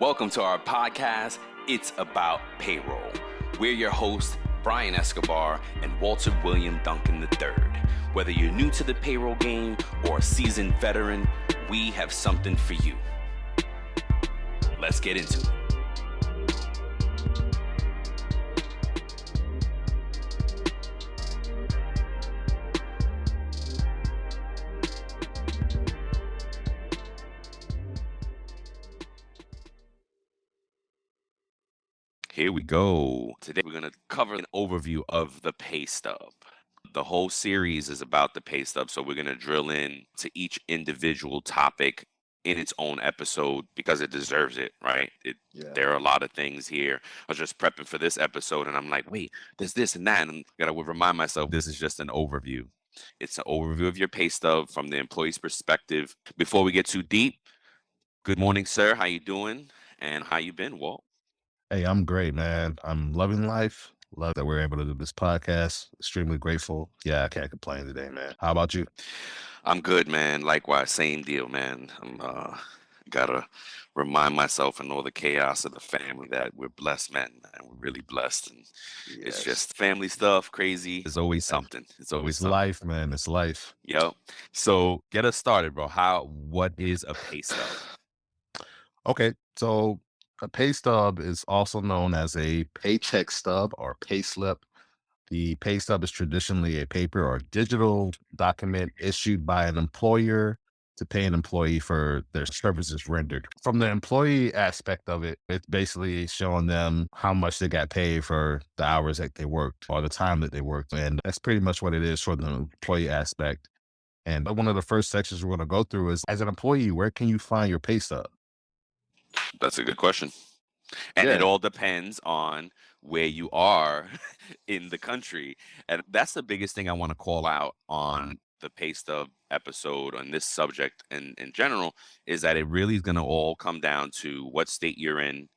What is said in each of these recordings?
Welcome to our podcast, It's About Payroll. We're your hosts, Brian Escobar and Walter William Duncan III. Whether you're new to the payroll game or a seasoned veteran, we have something for you. Let's get into it. Here we go. Today we're going to cover an overview of the Pay Stub. The whole series is about the Pay Stub, so we're going to drill in to each individual topic in its own episode because it deserves it, right? There are a lot of things here. I was just prepping for this episode and I'm like, wait, there's this and that. And I got to remind myself this is just an overview. It's an overview of your Pay Stub from the employee's perspective. Before we get too deep, good morning, sir. How you doing? And how you been, Walt? Hey, I'm great, man. I'm loving life. Love that we're able to do this podcast. Extremely grateful. Yeah, I can't complain today, man. How about you? I'm good, man. Likewise, same deal, man. I'm gotta remind myself and all the chaos of the family that we're blessed, man. We're really blessed, and it's just family stuff, crazy. It's always something. It's always something. Life, man. It's life. Yep. So get us started, bro. What is a pay stub? Okay, so a pay stub is also known as a paycheck stub or pay slip. The pay stub is traditionally a paper or digital document issued by an employer to pay an employee for their services rendered. From the employee aspect of it, it's basically showing them how much they got paid for the hours that they worked or the time that they worked. And that's pretty much what it is for the employee aspect. And one of the first sections we're going to go through is, as an employee, where can you find your pay stub? That's a good question. And it all depends on where you are in the country. And that's the biggest thing I want to call out on the Pay Stub episode on this subject and in general is that it really is going to all come down to what state you're in,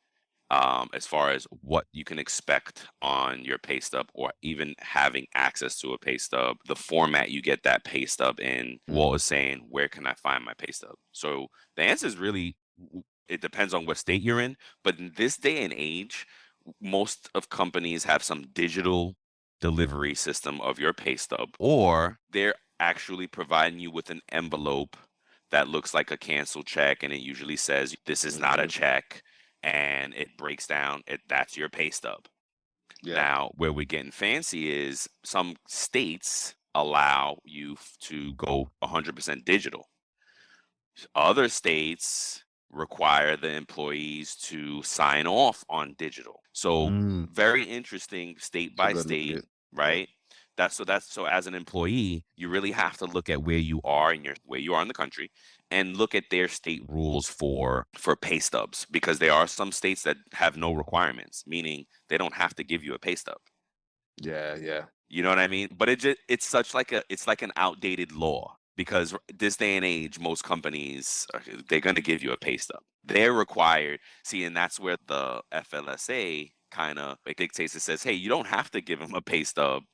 as far as what you can expect on your pay stub or even having access to a pay stub, the format you get that pay stub in. Walt is saying, where can I find my pay stub? So the answer is really, it depends on what state you're in. But in this day and age, most of companies have some digital delivery system of your pay stub, or they're actually providing you with an envelope that looks like a canceled check. And it usually says, this is not a check. And it breaks down, that's your pay stub. Now, where we're getting fancy is some states allow you to go 100% digital. Other states require the employees to sign off on digital. So very interesting state by state, right? So as an employee, you really have to look at where you are in the country and look at their state rules for pay stubs, because there are some states that have no requirements, meaning they don't have to give you a pay stub. Yeah. You know what I mean? But it's like an outdated law. Because this day and age, most companies, they're going to give you a pay stub. They're required. See, and that's where the FLSA kind of dictates. It says, hey, you don't have to give them a pay stub,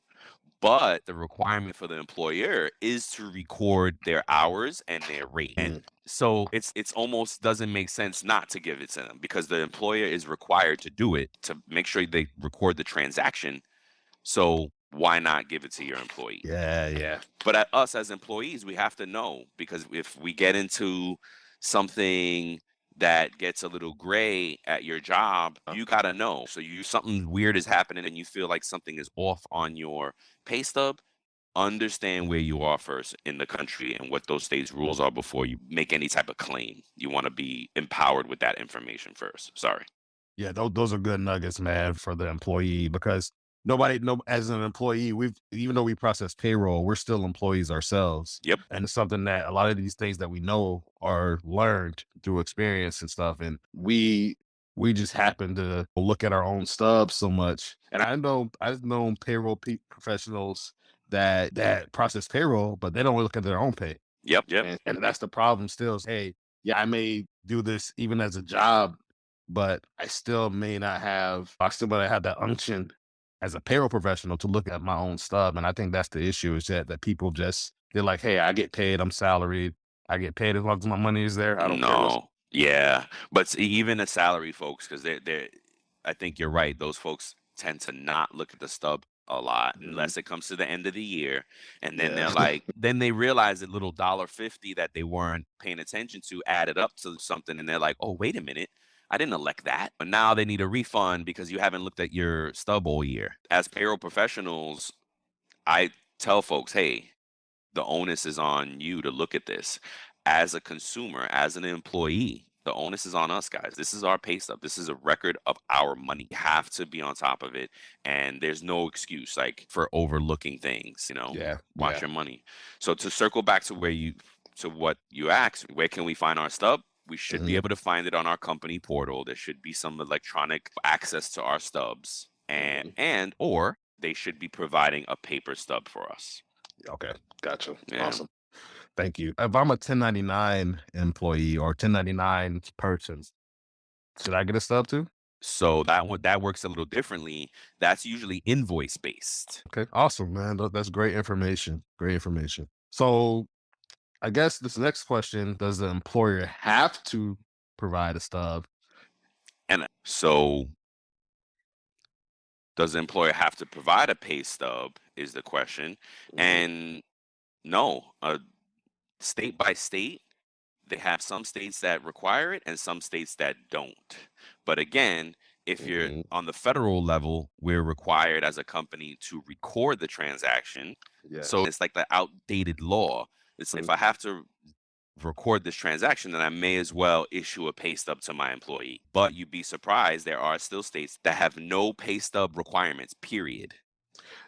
but the requirement for the employer is to record their hours and their rate. And so it's almost doesn't make sense not to give it to them, because the employer is required to do it, to make sure they record the transaction. So why not give it to your employee? Yeah. But at us as employees, we have to know, because if we get into something that gets a little gray at your job, you got to know. So something weird is happening and you feel like something is off on your pay stub, understand where you are first in the country and what those states' rules are before you make any type of claim. You want to be empowered with that information first. Sorry. Yeah, those are good nuggets, man, for the employee, because as an employee, even though we process payroll, we're still employees ourselves. Yep. And it's something that a lot of these things that we know are learned through experience and stuff. And we just happen to look at our own stubs so much. And I've known payroll professionals that process payroll, but they don't look at their own pay. Yep. And that's the problem still. Hey, yeah, I may do this even as a job, but I still might not have that unction as a payroll professional to look at my own stub. And I think that's the issue, is that people they're like, hey, I get paid, I'm salaried, I get paid as long as my money is there. I don't care. Yeah, but even the salary folks, because they're, I think you're right. Those folks tend to not look at the stub a lot Mhm. unless it comes to the end of the year, and then Yeah. they're like, then they realize that little $1.50 that they weren't paying attention to added up to something, and they're like, oh, wait a minute. I didn't elect that. But now they need a refund because you haven't looked at your stub all year. As payroll professionals, I tell folks, hey, the onus is on you to look at this. As a consumer, as an employee, the onus is on us, guys. This is our pay stub. This is a record of our money. You have to be on top of it. And there's no excuse like for overlooking things, Yeah. watch Yeah. your money. So to circle back to what you asked, where can we find our stub? We should be Mhm. able to find it on our company portal. There should be some electronic access to our stubs, and Mhm. or they should be providing a paper stub for us. Okay. Gotcha. Yeah. Awesome. Thank you. If I'm a 1099 employee or 1099 person, should I get a stub too? So that works a little differently. That's usually invoice based. Okay. Awesome, man. That's great information. Great information. So I guess this next question, does the employer have to provide a stub? And so does the employer have to provide a pay stub is the question. Mhm. And no, state by state, they have some states that require it and some states that don't. But again, if you're Mhm. on the federal level, we're required as a company to record the transaction. So Yes. it's like the outdated law. It's if I have to record this transaction, then I may as well issue a pay stub to my employee. But you'd be surprised, there are still states that have no pay stub requirements, period.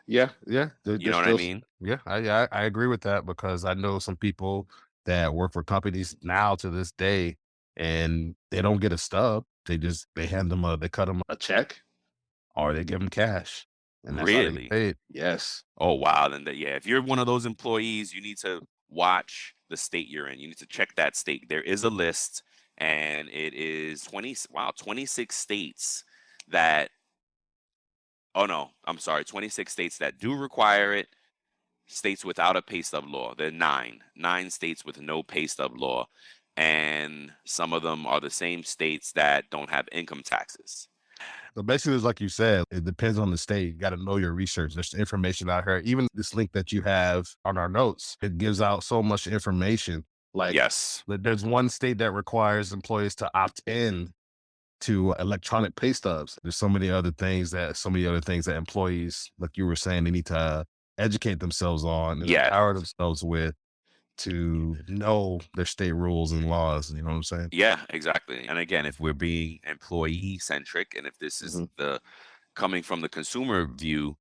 Yeah, yeah, You there's know what I still mean? yeah, I agree with that because I know some people that work for companies now to this day, and they don't get a stub. They hand them they cut them a check or they give them cash, and that's how they get Really? paid. Yes. Oh, wow. Then, yeah, if you're one of those employees, you need to watch the state you're in. You need to check that state. There is a list, and it is 26 states that, oh no, I'm sorry, 26 states that do require it, states without a pay stub law. There are nine states with no pay stub law. And some of them are the same states that don't have income taxes. So basically, it's like you said, it depends on the state. You got to know your research. There's information out here. Even this link that you have on our notes, it gives out so much information. Like Yes. there's one state that requires employees to opt in to electronic pay stubs. There's so many other things that employees, like you were saying, they need to educate themselves on and Yeah. empower themselves with to know their state rules and laws. You know what I'm saying? Yeah, exactly. And again, if we're being employee centric and if this is Hmm. the coming from the consumer view,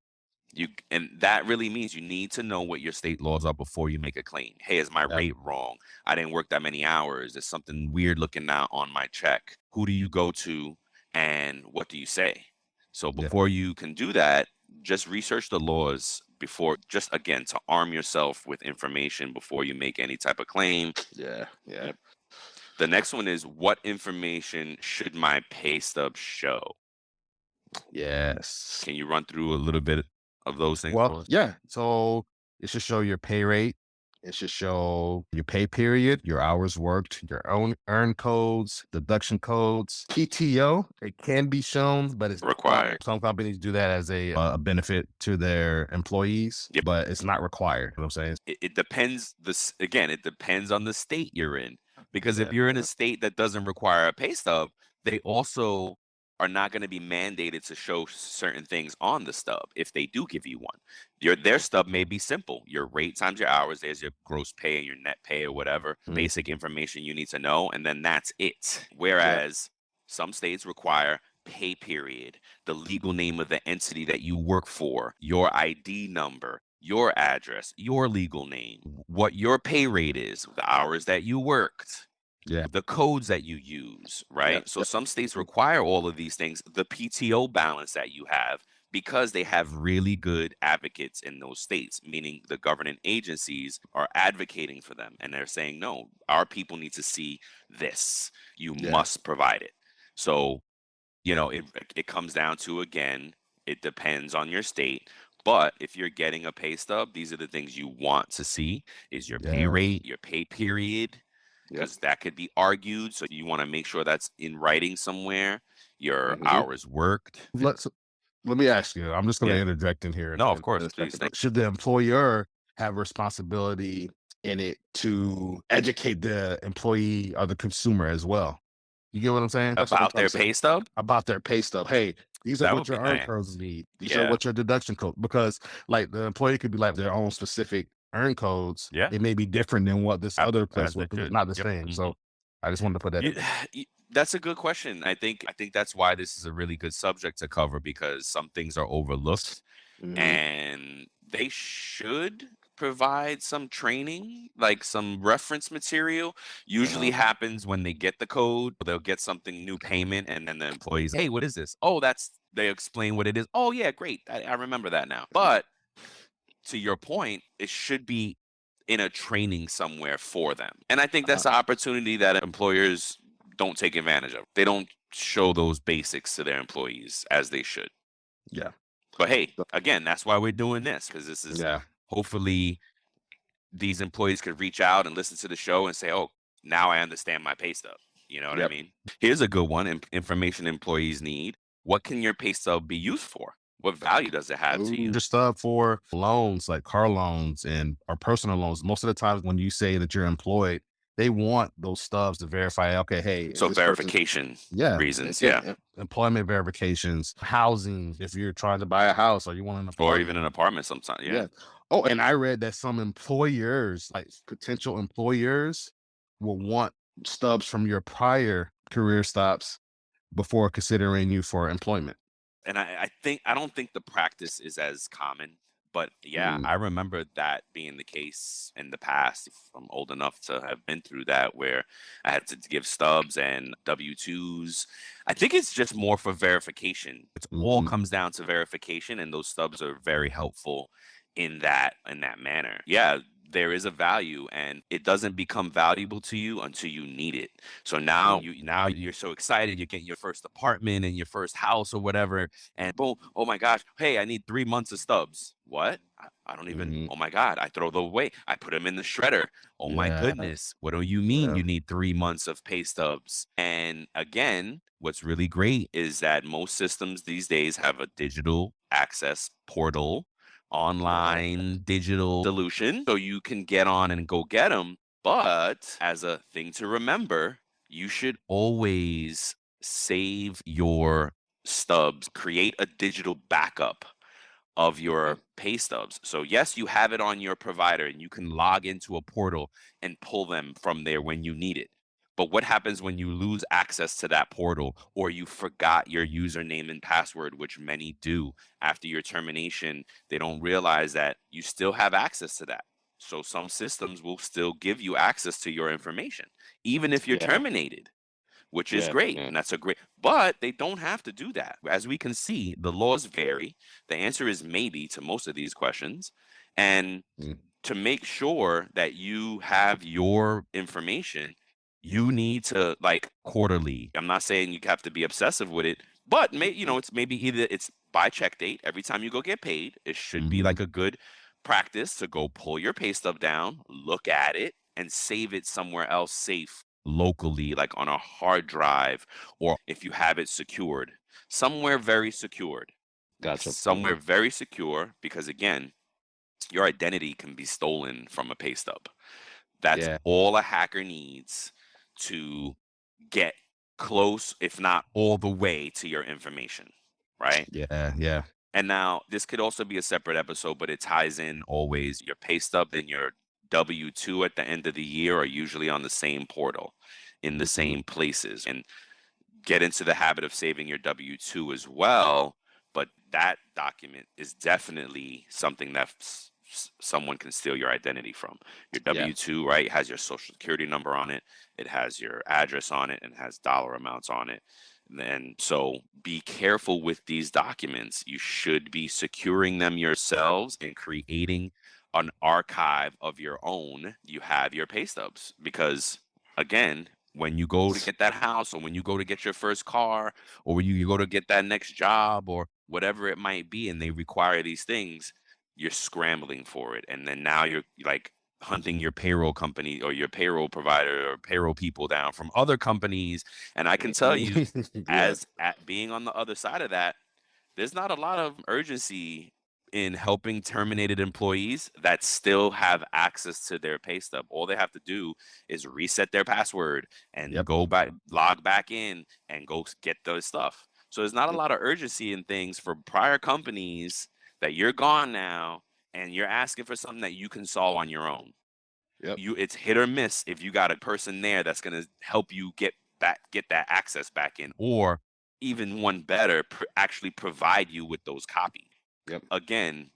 and that really means you need to know what your state laws are before you make a claim. Hey, is my Yeah. rate wrong? I didn't work that many hours. There's something weird looking out on my check. Who do you go to and what do you say? So Yeah. before you can do that, just research the laws before, just again to arm yourself with information before you make any type of claim. Yeah. Yeah. Yep. The next one is, what information should my pay stub show? Yes. Can you run through a little bit of those things Well, for us? yeah. So it should show your pay rate. It should show your pay period, your hours worked, your own earn codes, deduction codes, PTO. It can be shown, but it's Required. required. Some companies do that as a benefit to their employees, Yep. but it's not required. You know what I'm saying? It depends. This again, it depends on the state you're in. Because if Yeah. you're in a state that doesn't require a pay stub, they also are not going to be mandated to show certain things on the stub if they do give you one. Their stub may be simple. Your rate times your hours, there's your gross pay and your net pay or whatever, Mhm. basic information you need to know, and then that's it. Yeah. Whereas some states require pay period, the legal name of the entity that you work for, your ID number, your address, your legal name, what your pay rate is, the hours that you worked, Yeah. the codes that you use, Yeah. right? So some states require all of these things, the PTO balance that you have, because they have really good advocates in those states, meaning the governing agencies are advocating for them. And they're saying, no, our people need to see this. You Yeah. must provide it. So, it comes down to, again, it depends on your state. But if you're getting a pay stub, these are the things you want to see: is your pay Yeah. rate, your pay period, Yep. because that could be argued. So you want to make sure that's in writing somewhere. Your Mhm. hours worked. Let me ask you. I'm just going to Yeah. interject in here No, of in course, a please. second. Should the employer have responsibility in it to educate the employee or the consumer as well? You get what I'm saying? That's what I'm About trying to their say pay stub? about their pay stub. Hey, these are That what would be your earn nice. codes need. These are Yeah. what your deduction code. Because like the employee could be like their own specific earn codes. Yeah. It may be different than what this other place As was, they but it's should. not the Yep. same. Mhm. So I just wanted to put that in You, there. that's a good question. I think that's why this is a really good subject to cover because some things are overlooked Mhm. and they should provide some training, like some reference material. Usually Uh-huh. happens when they get the code, they'll get something new payment, and then the employees, hey, what is this? Oh, that's they explain what it is. Oh, yeah, great. I remember that now. But to your point, it should be in a training somewhere for them. And I think Uh-huh. that's an opportunity that employers don't take advantage of. They don't show those basics to their employees as they should. Yeah. But hey, So, again, that's why we're doing this because this is yeah. hopefully these employees could reach out and listen to the show and say, "Oh, now I understand my pay stub." You know what I Yep. mean? Here's a good one: information employees need. What can your pay stub be used for? What value does it have to you? Just stuff for loans, like car loans and or personal loans. Most of the times when you say that you're employed, they want those stubs to verify, okay, hey, is So this person verification yeah, reasons, yeah, employment verifications, housing, if you're trying to buy a house or you want an or apartment. even an apartment sometimes. Yeah. Yeah. Oh, and I read that some employers, like potential employers, will want stubs from your prior career stops before considering you for employment. And I don't think the practice is as common, but yeah, Mm, I remember that being the case in the past. If I'm old enough to have been through that, where I had to give stubs and W-2s. I think it's just more for verification. It all mhm. comes down to verification, and those stubs are very helpful in that manner. Yeah, there is a value, and it doesn't become valuable to you until you need it. So now you're so excited, you're getting your first apartment and your first house or whatever, and boom, oh my gosh, hey, I need 3 months of stubs. What? I don't even. Mhm. Oh my god, I throw them away. I put them in the shredder. Oh my Yeah, goodness, what do you mean yeah, you need 3 months of pay stubs? And again, what's really great is that most systems these days have a digital access portal, uh-huh, online digital solution, so you can get on and go get them. But as a thing to remember, you should always save your stubs, create a digital backup of okay, your pay stubs. So yes, you have it on your provider and you can log into a portal and pull them from there when you need it. But what happens when you lose access to that portal or you forgot your username and password, which many do after your termination? They don't realize that you still have access to that. So some systems will still give you access to your information, even if you're yeah, terminated, which is yeah, great. yeah, And that's a great, but they don't have to do that. As we can see, the laws vary. The answer is maybe to most of these questions. And mm, to make sure that you have your information, you need to like quarterly. I'm not saying you have to be obsessive with it, but mhm, it's maybe either it's by check date every time you go get paid. It should be mhm, like a good practice to go pull your pay stub down, look at it, and save it somewhere else safe locally, like on a hard drive, or if you have it secured, somewhere very secured, gotcha. somewhere very secure, because again, your identity can be stolen from a pay stub. That's Yeah, all a hacker needs to get close, if not all the way to your information, right? yeah, yeah, And now this could also be a separate episode, but it ties in always. Your pay stub and your W-2 at the end of the year are usually on the same portal in the mhm, same places. And get into the habit of saving your W-2 as well. But that document is definitely something that someone can steal your identity from. Your yeah, W-2, right, has your social security number on it. It has your address on it and has dollar amounts on it. And then, so be careful with these documents. You should be securing them yourselves and creating an archive of your own. You have your pay stubs because, again, when you go to get that house or when you go to get your first car or when you go to get that next job or whatever it might be and they require these things, you're scrambling for it. And then now you're like hunting your payroll company or your payroll provider or payroll people down from other companies. And I can tell you, Yeah. as at being on the other side of that, there's not a lot of urgency in helping terminated employees that still have access to their pay stub. All they have to do is reset their password and Yep. go back, log back in, and go get those stuff. So there's not a Yep. lot of urgency in things for prior companies that you're gone now and you're asking for something that you can solve on your own. Yep. It's hit or miss if you got a person there that's going to help you get that access back in, or even one better, actually provide you with those copies. Yep. Again,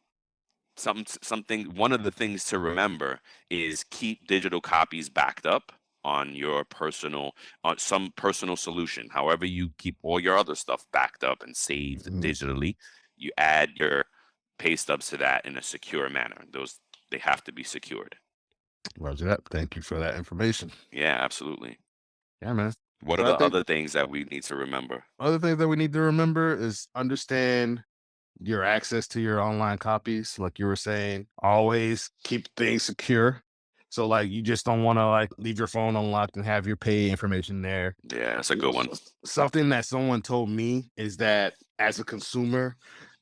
something one of the things to remember is keep digital copies backed up on your on some personal solution. However you keep all your other stuff backed up and saved digitally, you add your pay stubs to that in a secure manner. They have to be secured. Roger that. Thank you for that information. Yeah, absolutely. Yeah, man. What are But I the think other things that we need to remember? other things that we need to remember is understand your access to your online copies. Like you were saying, always keep things secure. So like you just don't want to like leave your phone unlocked and have your pay information there. Yeah, that's a good one. Something that someone told me is that as a consumer,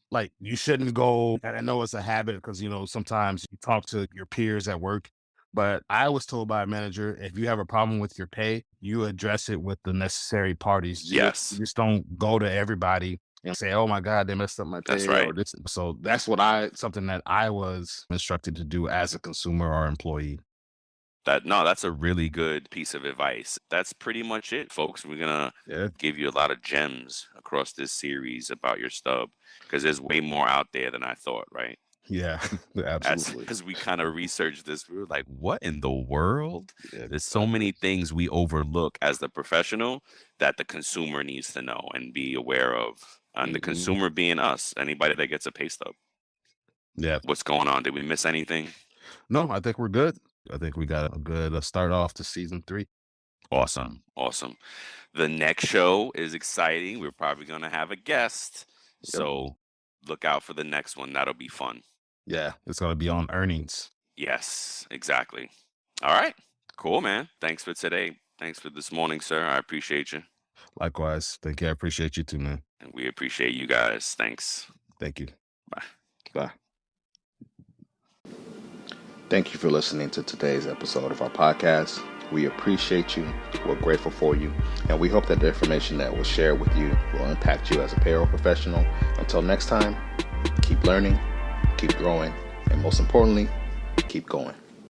like you shouldn't go, and I know it's a habit because sometimes you talk to your peers at work, but I was told by a manager, if you have a problem with your pay, you address it with the necessary parties. Yes. You just don't go to everybody and say, oh my God, they messed up my pay. That's right. Or this. So that's something that I was instructed to do as a consumer or employee. That's a really good piece of advice. That's pretty much it, folks. We're gonna give you a lot of gems across this series about your stub because there's way more out there than I thought, right? Yeah, absolutely. Because we kind of researched this, we were like, what in the world? Yeah, There's so many things we overlook as the professional that the consumer needs to know and be aware of. And the consumer being us, anybody that gets a pay stub. Yeah. What's going on? Did we miss anything? No, I think we're good. I think we got a good start off to season 3. Awesome. Awesome. The next show is exciting. We're probably going to have a guest. So look out for the next one. That'll be fun. Yeah, it's going to be on earnings. Yes, exactly. All right. Cool, man. Thanks for today. Thanks for this morning, sir. I appreciate you. Likewise. Thank you. I appreciate you too, man. And we appreciate you guys. Thanks. Thank you. Bye. Bye. Thank you for listening to today's episode of our podcast. We appreciate you. We're grateful for you. And we hope that the information that was shared with you will impact you as a payroll professional. Until next time, keep learning, keep growing, and most importantly, keep going.